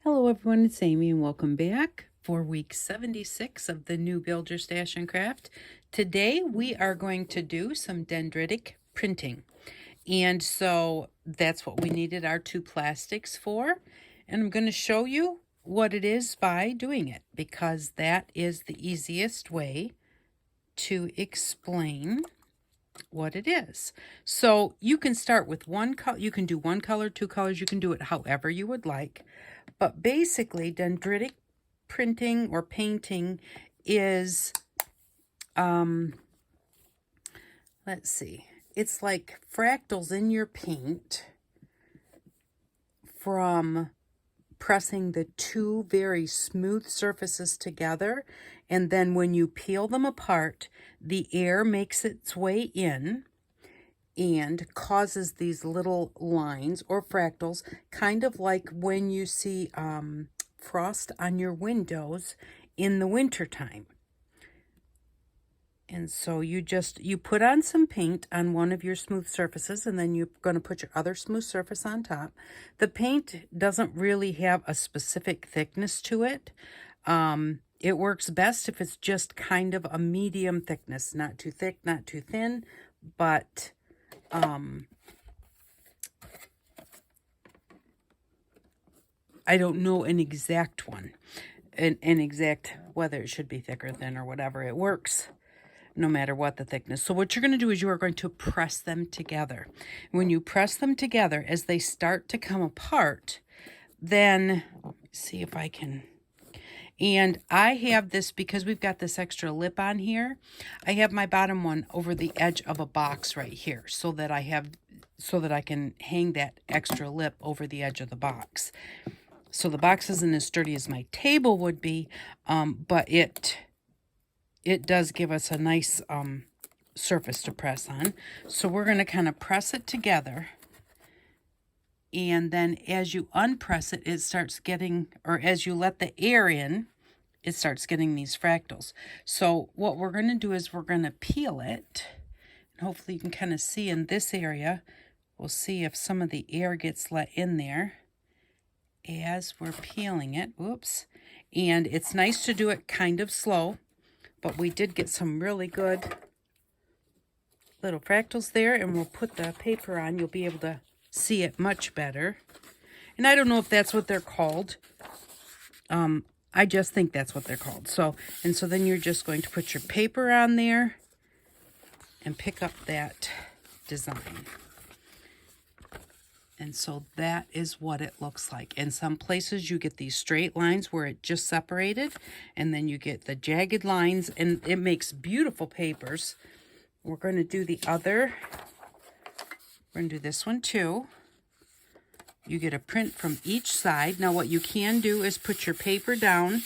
Hello everyone, it's Amy and welcome back for week 76 of the new Build Your Stash and Craft. Today we are going to do some dendritic printing. And so that's what we needed our two plastics for. And I'm going to show you what it is by doing it because that is the easiest way to explain what it is. So you can start with one color, you can do one color, two colors, you can do it however you would like. But basically, dendritic printing or painting is, let's see, it's like fractals in your paint from pressing the two very smooth surfaces together. And then when you peel them apart, the air makes its way in and causes these little lines or fractals, kind of like when you see frost on your windows in the wintertime. And so you put on some paint on one of your smooth surfaces, and then you're going to put your other smooth surface on top. The paint doesn't really have a specific thickness to it. It works best if it's just kind of a medium thickness, not too thick, not too thin, but I don't know an exact one, an exact whether it should be thick or thin or whatever. It works no matter what the thickness. So what you're going to do is you are going to press them together. When you press them together, as they start to come apart, then see if I can. And I have this because we've got this extra lip on here. I have my bottom one over the edge of a box right here so that I can hang that extra lip over the edge of the box. So the box isn't as sturdy as my table would be, but it does give us a nice surface to press on. So we're going to kind of press it together. And then as you unpress it, it starts getting, or as you let the air in, it starts getting these fractals. So what we're going to do is we're going to peel it. And hopefully you can kind of see in this area, we'll see if some of the air gets let in there as we're peeling it. Whoops. And it's nice to do it kind of slow, but we did get some really good little fractals there, and we'll put the paper on. You'll be able to see it much better. And I don't know if that's what they're called. I just think that's what they're called. So then you're just going to put your paper on there and pick up that design. And so that is what it looks like. In some places you get these straight lines where it just separated, and then you get the jagged lines, and it makes beautiful papers. We're going to do the other. We're going to do this one too. You get a print from each side. Now what you can do is put your paper down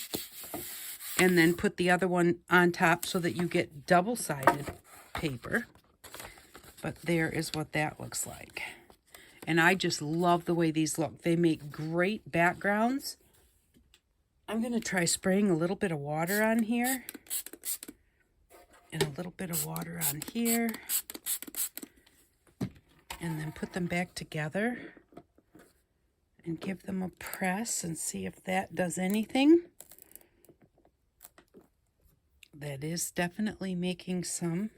and then put the other one on top so that you get double-sided paper. But there is what that looks like. And I just love the way these look. They make great backgrounds. I'm going to try spraying a little bit of water on here. And a little bit of water on here. And then put them back together. And give them a press and see if that does anything. That is definitely making some.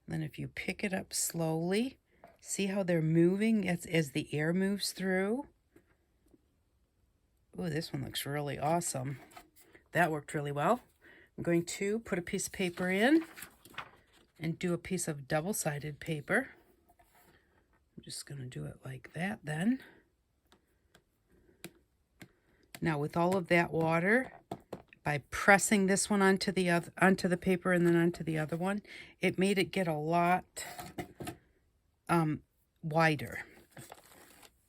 Then if you pick it up slowly, see how they're moving as the air moves through. Oh, this one looks really awesome. That worked really well. I'm going to put a piece of paper in and do a piece of double-sided paper. I'm just going to do it like that then. Now with all of that water, by pressing this one onto the paper and then onto the other one, it made it get a lot wider.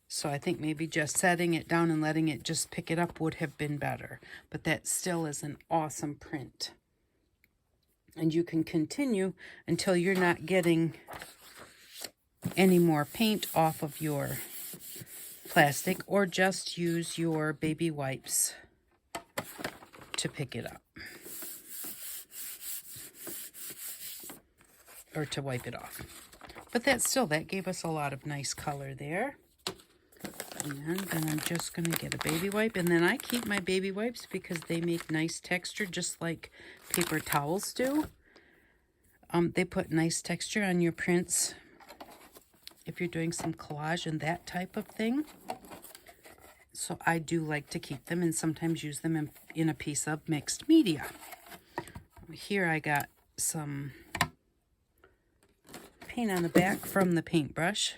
So I think maybe just setting it down and letting it just pick it up would have been better. But that still is an awesome print. And you can continue until you're not getting any more paint off of your plastic, or just use your baby wipes to pick it up. Or to wipe it off. But that gave us a lot of nice color there. And then I'm just going to get a baby wipe. And then I keep my baby wipes because they make nice texture, just like paper towels do. They put nice texture on your prints if you're doing some collage and that type of thing. So I do like to keep them and sometimes use them in a piece of mixed media. Here I got some paint on the back from the paintbrush.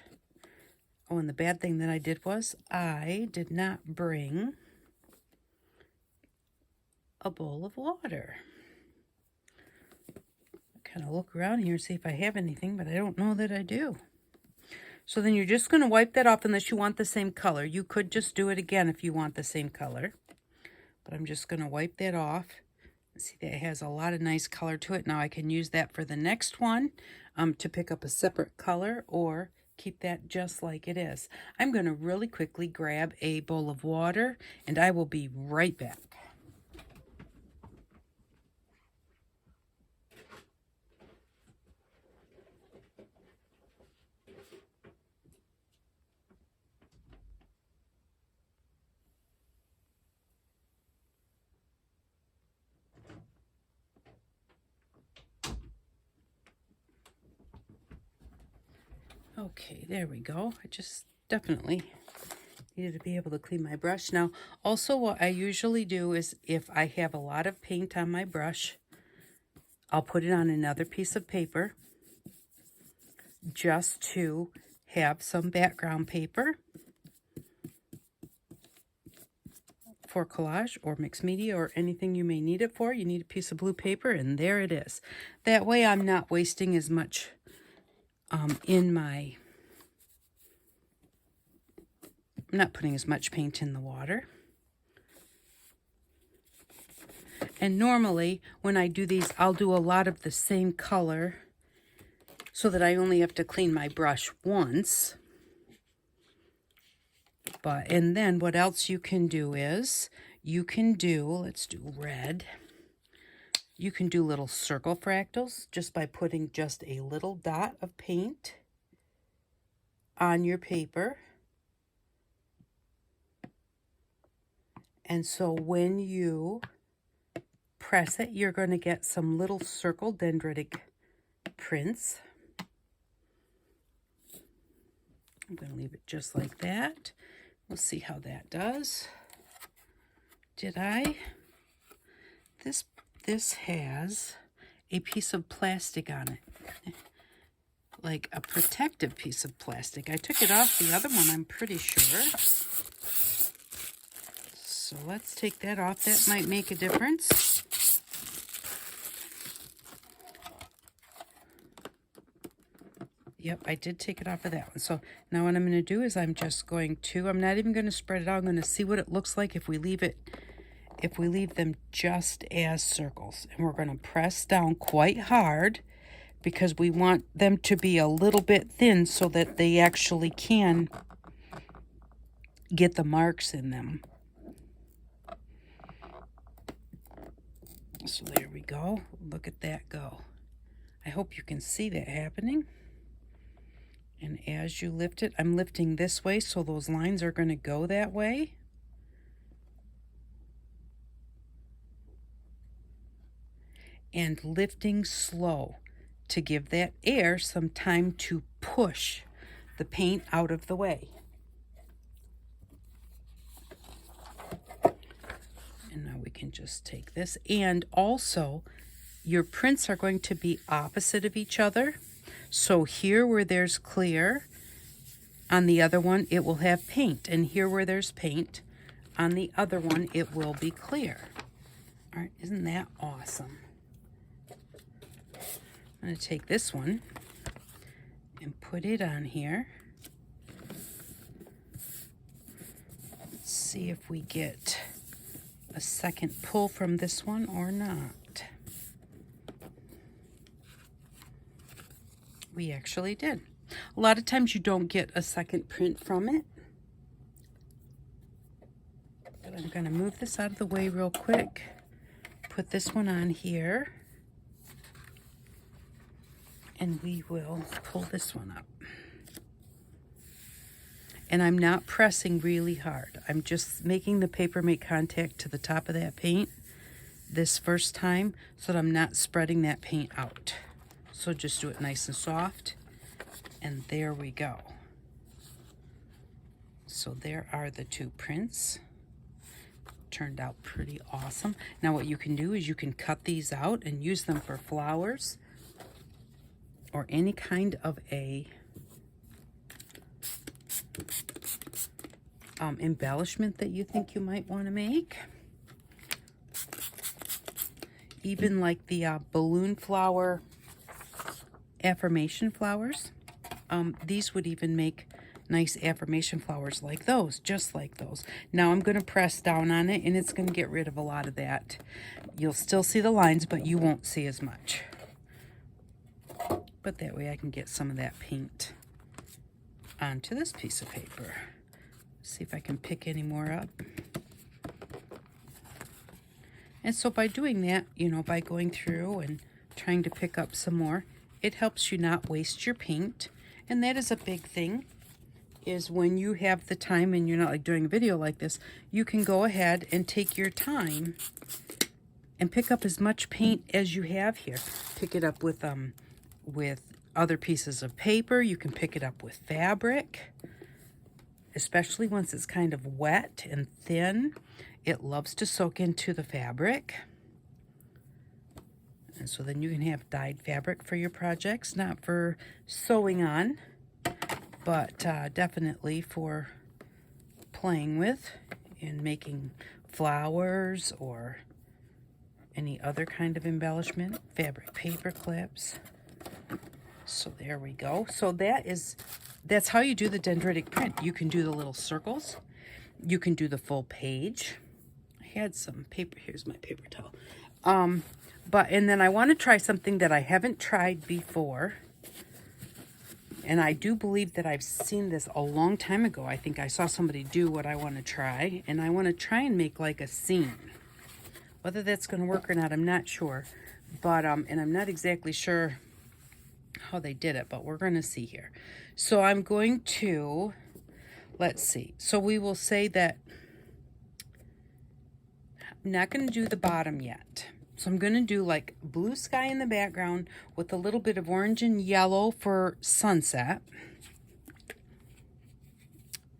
Oh, and the bad thing that I did was I did not bring a bowl of water. Kind of look around here, see if I have anything, but I don't know that I do. So then you're just going to wipe that off unless you want the same color. You could just do it again if you want the same color. But I'm just going to wipe that off. See, that has a lot of nice color to it. Now I can use that for the next one to pick up a separate color or keep that just like it is. I'm going to really quickly grab a bowl of water and I will be right back. Okay, there we go. I just definitely needed to be able to clean my brush. Now, also what I usually do is if I have a lot of paint on my brush, I'll put it on another piece of paper just to have some background paper for collage or mixed media or anything you may need it for. You need a piece of blue paper and there it is. That way I'm not wasting as much I'm not putting as much paint in the water. And normally when I do these, I'll do a lot of the same color so that I only have to clean my brush once. And then what else you can do is, let's do red. You can do little circle fractals just by putting just a little dot of paint on your paper. And so when you press it, you're going to get some little circle dendritic prints. I'm going to leave it just like that. We'll see how that does. This has a piece of plastic on it, like a protective piece of plastic. I took it off the other one, I'm pretty sure. So let's take that off. That might make a difference. Yep, I did take it off of that one. So now what I'm going to do is I'm not even going to spread it out. I'm going to see what it looks like if we leave them just as circles. And we're going to press down quite hard because we want them to be a little bit thin so that they actually can get the marks in them. So there we go. Look at that go. I hope you can see that happening. And as you lift it, I'm lifting this way so those lines are going to go that way. And lifting slow to give that air some time to push the paint out of the way. And now we can just take this. And also, your prints are going to be opposite of each other. So here where there's clear, on the other one it will have paint. And here where there's paint, on the other one it will be clear. All right, isn't that awesome? I'm going to take this one and put it on here. Let's see if we get a second pull from this one or not. We actually did. A lot of times you don't get a second print from it. But I'm going to move this out of the way real quick. Put this one on here. And we will pull this one up. And I'm not pressing really hard. I'm just making the paper make contact to the top of that paint this first time so that I'm not spreading that paint out. So just do it nice and soft. And there we go. So there are the two prints. Turned out pretty awesome. Now what you can do is you can cut these out and use them for flowers or any kind of a embellishment that you think you might want to make. Even like the balloon flower affirmation flowers. These would even make nice affirmation flowers like those, just like those. Now I'm going to press down on it and it's going to get rid of a lot of that. You'll still see the lines, but you won't see as much. But that way I can get some of that paint onto this piece of paper. See if I can pick any more up. And so by doing that, you know, by going through and trying to pick up some more, it helps you not waste your paint. And that is a big thing, is when you have the time and you're not like doing a video like this, you can go ahead and take your time and pick up as much paint as you have here. Pick it up with other pieces of paper. You can pick it up with fabric, especially once it's kind of wet and thin. It loves to soak into the fabric. And so then you can have dyed fabric for your projects, not for sewing on, but definitely for playing with and making flowers or any other kind of embellishment. Fabric paper clips. So there we go. So that's how you do the dendritic print. You can do the little circles. You can do the full page. I had some paper. Here's my paper towel. And then I want to try something that I haven't tried before. And I do believe that I've seen this a long time ago. I think I saw somebody do what I want to try. And I want to try and make like a scene. Whether that's going to work or not, I'm not sure. But, and I'm not exactly sure how they did it, but we're going to see here. So I'm going to, let's see. So we will say that I'm not going to do the bottom yet. So I'm going to do like blue sky in the background with a little bit of orange and yellow for sunset.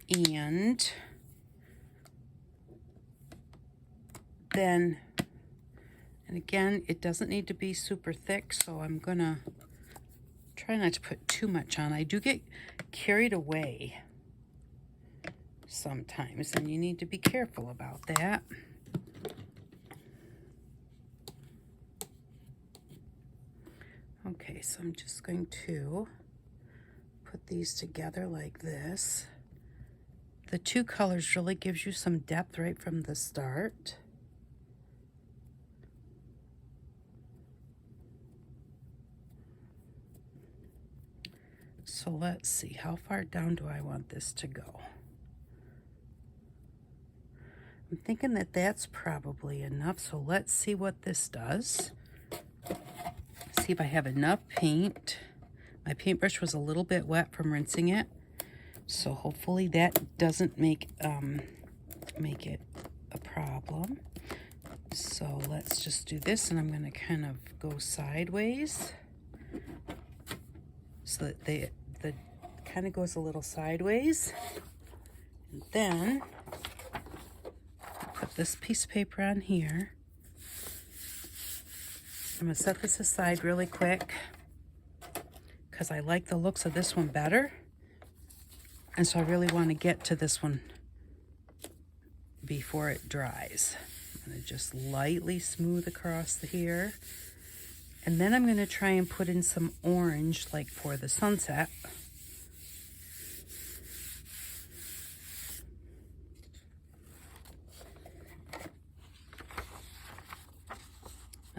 And then, and again, it doesn't need to be super thick, so I'm going to try not to put too much on. I do get carried away sometimes, and you need to be careful about that. Okay, so I'm just going to put these together like this. The two colors really gives you some depth right from the start. So let's see, how far down do I want this to go? I'm thinking that that's probably enough, so let's see what this does. See if I have enough paint. My paintbrush was a little bit wet from rinsing it, so hopefully that doesn't make it a problem. So let's just do this, and I'm going to kind of go sideways so that the kind of goes a little sideways. And then put this piece of paper on here. I'm going to set this aside really quick because I like the looks of this one better. And so I really want to get to this one before it dries. I'm going to just lightly smooth across here. And then I'm going to try and put in some orange like for the sunset.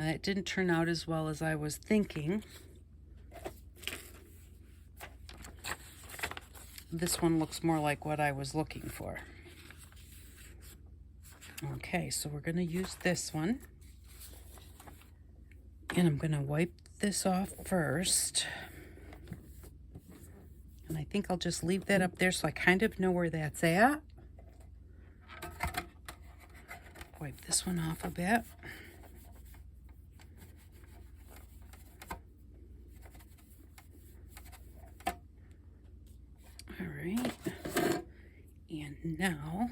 It didn't turn out as well as I was thinking. This one looks more like what I was looking for. Okay, so we're going to use this one. And I'm going to wipe this off first. And I think I'll just leave that up there so I kind of know where that's at. Wipe this one off a bit. All right. And now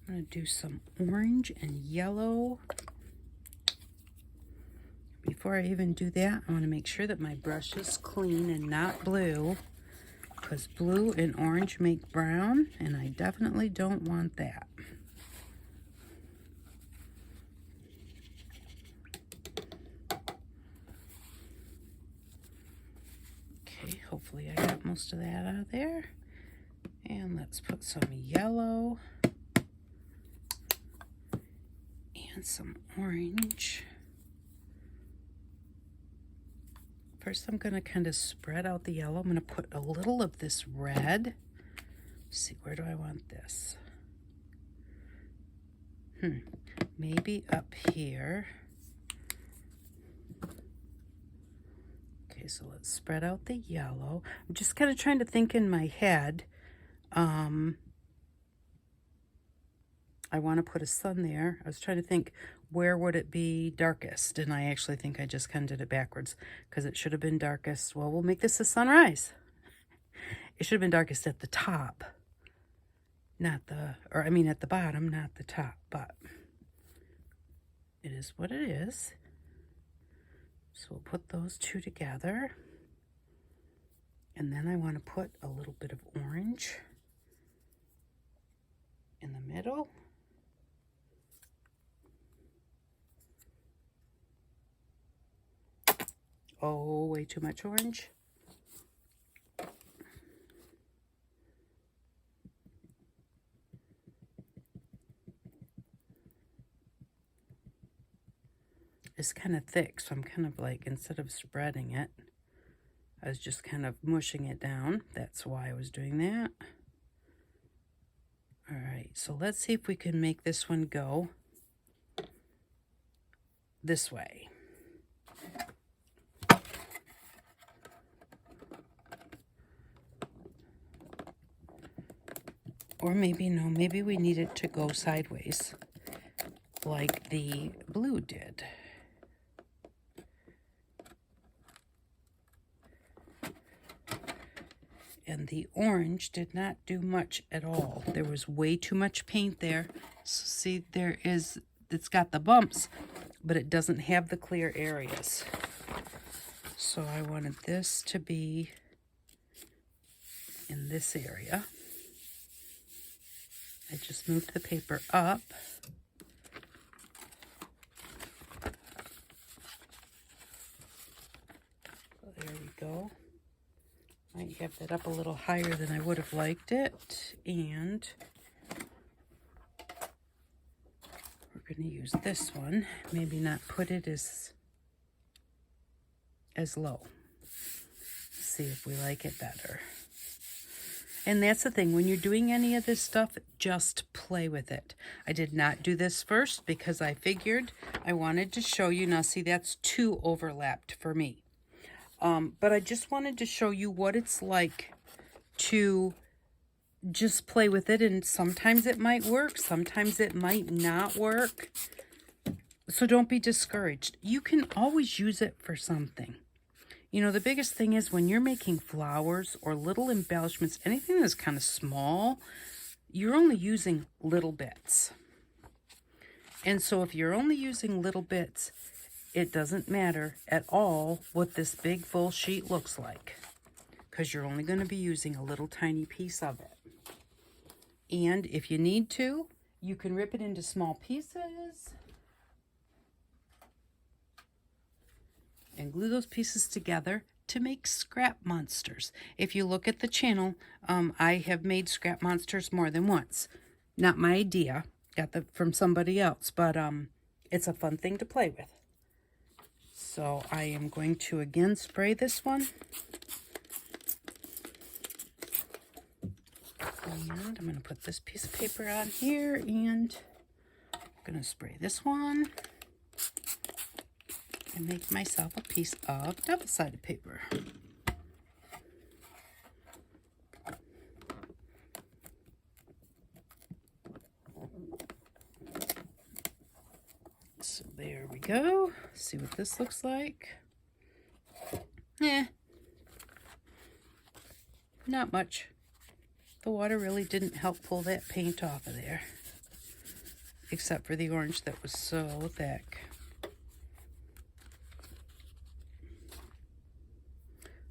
I'm going to do some orange and yellow. Before I even do that, I want to make sure that my brush is clean and not blue, because blue and orange make brown, and I definitely don't want that. Okay, hopefully I got most of that out of there. And let's put some yellow and some orange. First, I'm going to kind of spread out the yellow. I'm going to put a little of this red. Let's see, where do I want this? Maybe up here. Okay, so let's spread out the yellow. I'm just kind of trying to think in my head. I want to put a sun there. I was trying to think, where would it be darkest? And I actually think I just kind of did it backwards, because it should have been darkest. Well, we'll make this a sunrise. It should have been darkest at the top, not the, or I mean at the bottom, not the top, but it is what it is. So we'll put those two together. And then I want to put a little bit of orange in the middle. Oh, way too much orange. It's kind of thick, so I'm kind of like, instead of spreading it, I was just kind of mushing it down. That's why I was doing that. All right, so let's see if we can make this one go this way. Or maybe, no, maybe we need it to go sideways, like the blue did. And the orange did not do much at all. There was way too much paint there. So see, it's got the bumps, but it doesn't have the clear areas. So I wanted this to be in this area. I just moved the paper up. So there we go. Might have that up a little higher than I would have liked it. And we're going to use this one. Maybe not put it as low. See if we like it better. And that's the thing, when you're doing any of this stuff, just play with it. I did not do this first because I figured I wanted to show you. Now see, that's too overlapped for me. But I just wanted to show you what it's like to just play with it. And sometimes it might work, sometimes it might not work. So don't be discouraged. You can always use it for something. You know, the biggest thing is when you're making flowers or little embellishments, anything that's kind of small, you're only using little bits. And so if you're only using little bits, it doesn't matter at all what this big full sheet looks like, because you're only going to be using a little tiny piece of it. And if you need to, you can rip it into small pieces and glue those pieces together to make scrap monsters. If you look at the channel, I have made scrap monsters more than once. Not my idea, got that from somebody else, but it's a fun thing to play with. So I am going to again spray this one. And I'm going to put this piece of paper on here, and I'm going to spray this one and make myself a piece of double-sided paper. there we go. See what this looks like. Not much. The water really didn't help pull that paint off of there, except for the orange that was so thick.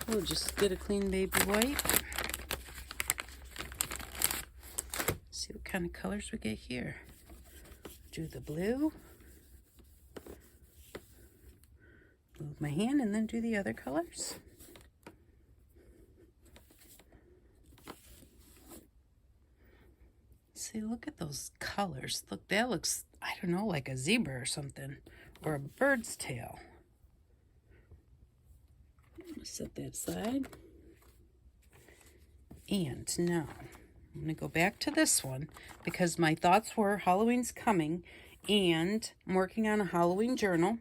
We'll just get a clean baby wipe. See what kind of colors we get here. Do the blue. Move my hand and then do the other colors. See, look at those colors. Look, that looks, I don't know, like a zebra or something, or a bird's tail. Set that aside. And now I'm going to go back to this one because my thoughts were Halloween's coming, and I'm working on a Halloween journal,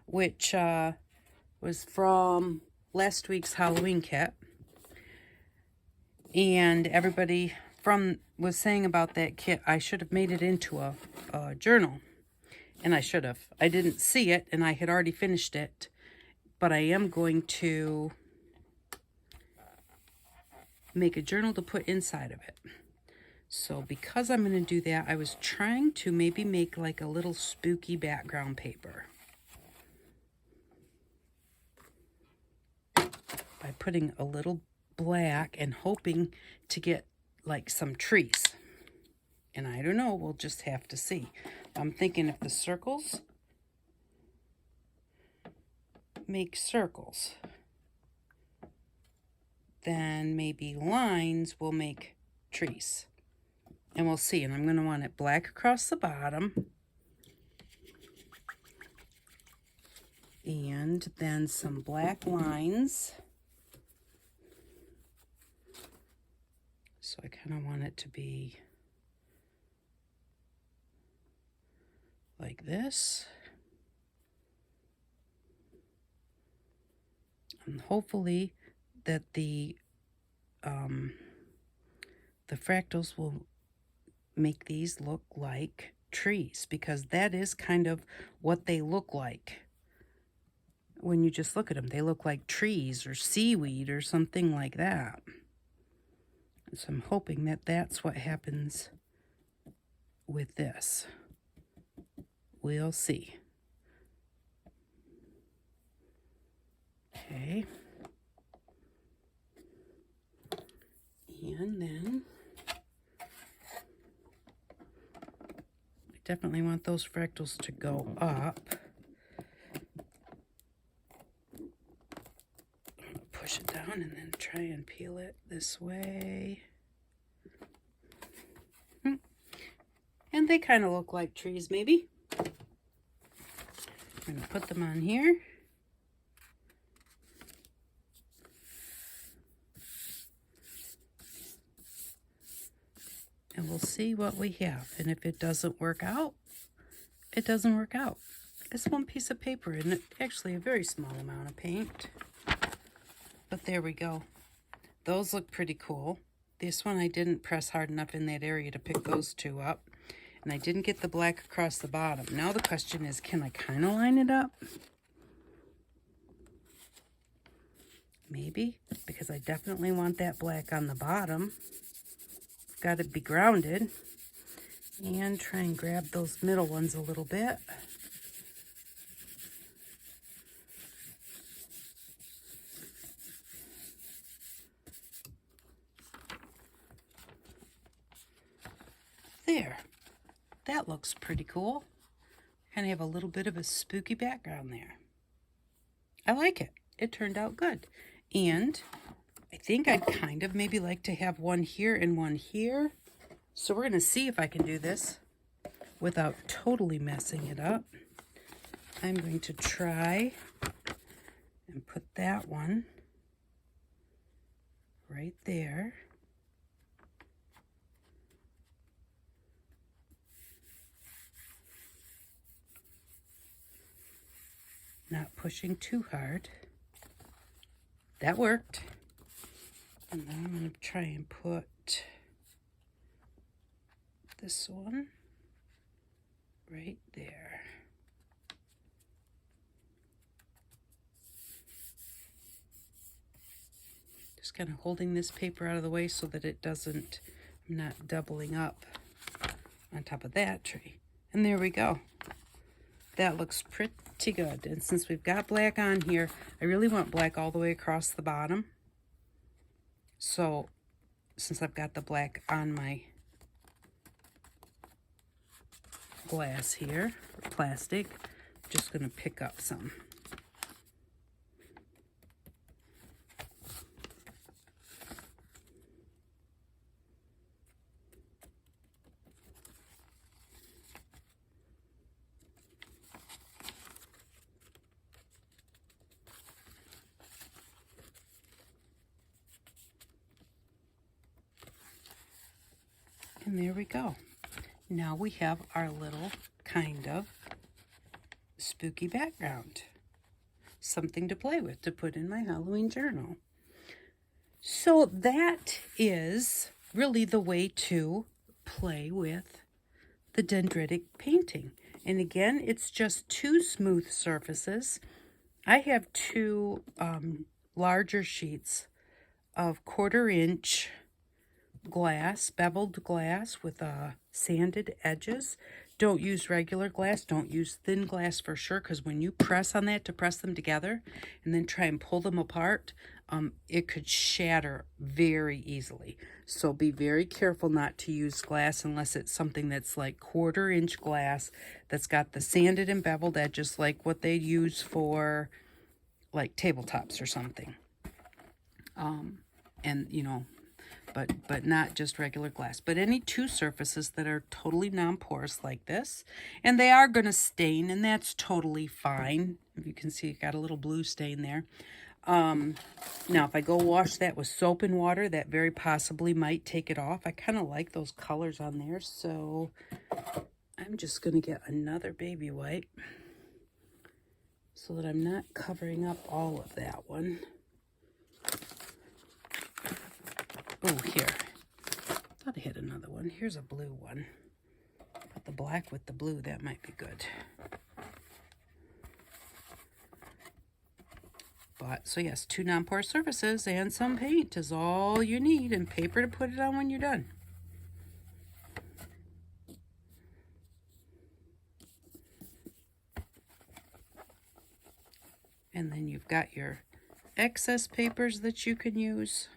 which was from last week's Halloween kit. And everybody was saying about that kit, I should have made it into a journal. And I should have. I didn't see it, and I had already finished it. But I am going to make a journal to put inside of it. So because I'm going to do that, I was trying to maybe make like a little spooky background paper by putting a little black and hoping to get like some trees. And I don't know, we'll just have to see. I'm thinking if the circles make circles, then maybe lines will make trees. And we'll see. And I'm going to want it black across the bottom. And then some black lines. So I kind of want it to be like this. And hopefully that the fractals will make these look like trees, because that is kind of what they look like. When you just look at them, they look like trees or seaweed or something like that. So I'm hoping that that's what happens with this. We'll see. Okay. And then I definitely want those fractals to go up. Push it down and then try and peel it this way. And they kind of look like trees, maybe. I'm going to put them on here. And we'll see what we have. And if it doesn't work out, it doesn't work out. It's one piece of paper and actually a very small amount of paint. But there we go. Those look pretty cool. This one I didn't press hard enough in that area to pick those two up. And I didn't get the black across the bottom. Now the question is, can I kind of line it up? Maybe, because I definitely want that black on the bottom. Got to be grounded. And try and grab those middle ones a little bit. There. That looks pretty cool. Kind of have a little bit of a spooky background there. I like it. It turned out good. And I think I'd kind of maybe like to have one here and one here. So we're going to see if I can do this without totally messing it up. I'm going to try and put that one right there. Not pushing too hard. That worked. And then I'm going to try and put this one right there. Just kind of holding this paper out of the way so that it doesn't, I'm not doubling up on top of that tree. And there we go. That looks pretty good. And since we've got black on here, I really want black all the way across the bottom. So since I've got the black on my glass here, or plastic, I'm just going to pick up some. And there we go. Now we have our little kind of spooky background. Something to play with, to put in my Halloween journal. So that is really the way to play with the dendritic painting. And again, it's just 2 smooth surfaces. I have 2 larger sheets of 1/4 inch glass, beveled glass with sanded edges. Don't use regular glass. Don't use thin glass for sure, because when you press on that to press them together and then try and pull them apart, it could shatter very easily. So be very careful not to use glass unless it's something that's like 1/4 inch glass that's got the sanded and beveled edges, like what they use for like tabletops or something. And you know, but not just regular glass. But any 2 surfaces that are totally non-porous like this, and they are going to stain, and that's totally fine. If you can see, it got a little blue stain there. Now, if I go wash that with soap and water, that very possibly might take it off. I kind of like those colors on there, so I'm just going to get another baby wipe so that I'm not covering up all of that one. Oh, here. Thought I hit another one. Here's a blue one. Put the black with the blue. That might be good. But, so yes, 2 non-porous surfaces and some paint is all you need, and paper to put it on when you're done. And then you've got your excess papers that you can use.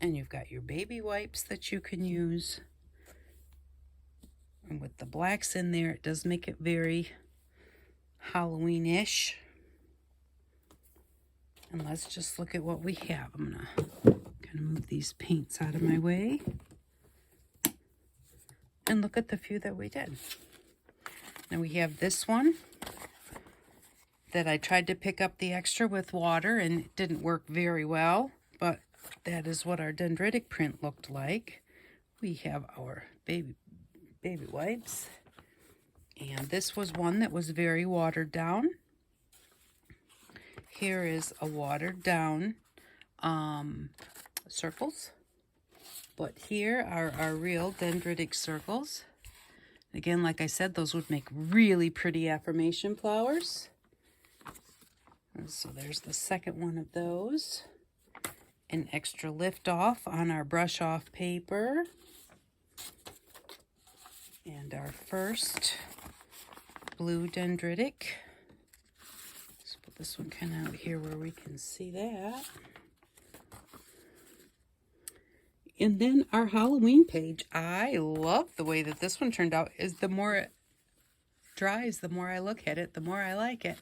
And you've got your baby wipes that you can use. And with the blacks in there, it does make it very Halloween-ish. And let's just look at what we have. I'm going to kind of move these paints out of my way. And look at the few that we did. Now we have this one that I tried to pick up the extra with water, and it didn't work very well. But that is what our dendritic print looked like. We have our baby wipes. And this was one that was very watered down. Here is a watered down circles. But here are our real dendritic circles. Again, like I said, those would make really pretty affirmation flowers. And so there's the second one of those. An extra lift off on our brush off paper. And our first blue dendritic. Let's put this one kind of out here where we can see that. And then our Halloween page. I love the way that this one turned out. Is the more it dries, the more I look at it, the more I like it.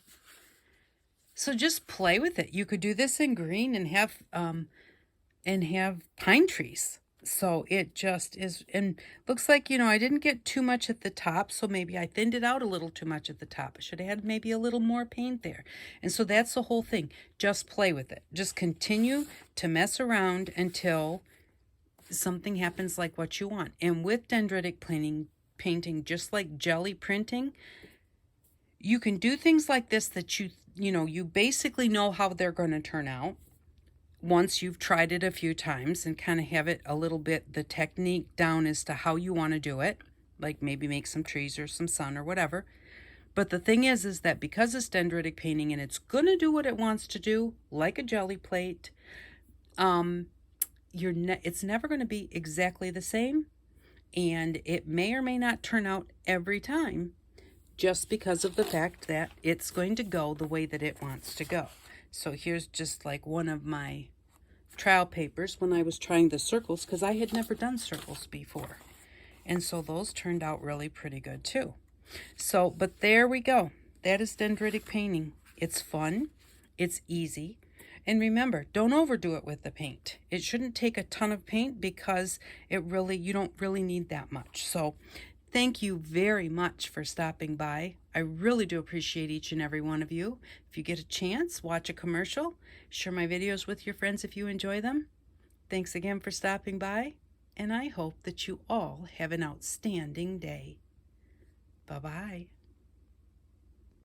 So just play with it. You could do this in green and have pine trees. So it just is, and looks like, you know, I didn't get too much at the top, so maybe I thinned it out a little too much at the top. I should have had maybe a little more paint there. And so that's the whole thing. Just play with it. Just continue to mess around until something happens like what you want. And with dendritic painting, just like jelly printing, you can do things like this that you basically know how they're going to turn out once you've tried it a few times and kind of have it a little bit, the technique down as to how you want to do it, like maybe make some trees or some sun or whatever. But the thing is that because it's dendritic painting and it's going to do what it wants to do, like a jelly plate, it's never going to be exactly the same. And it may or may not turn out every time, just because of the fact that it's going to go the way that it wants to go. So here's just like one of my trial papers when I was trying the circles, because I had never done circles before. And so those turned out really pretty good too. So, but there we go. That is dendritic painting. It's fun. It's easy. And remember, don't overdo it with the paint. It shouldn't take a ton of paint because you don't really need that much. So thank you very much for stopping by. I really do appreciate each and every one of you. If you get a chance, watch a commercial. Share my videos with your friends if you enjoy them. Thanks again for stopping by, and I hope that you all have an outstanding day. Bye-bye.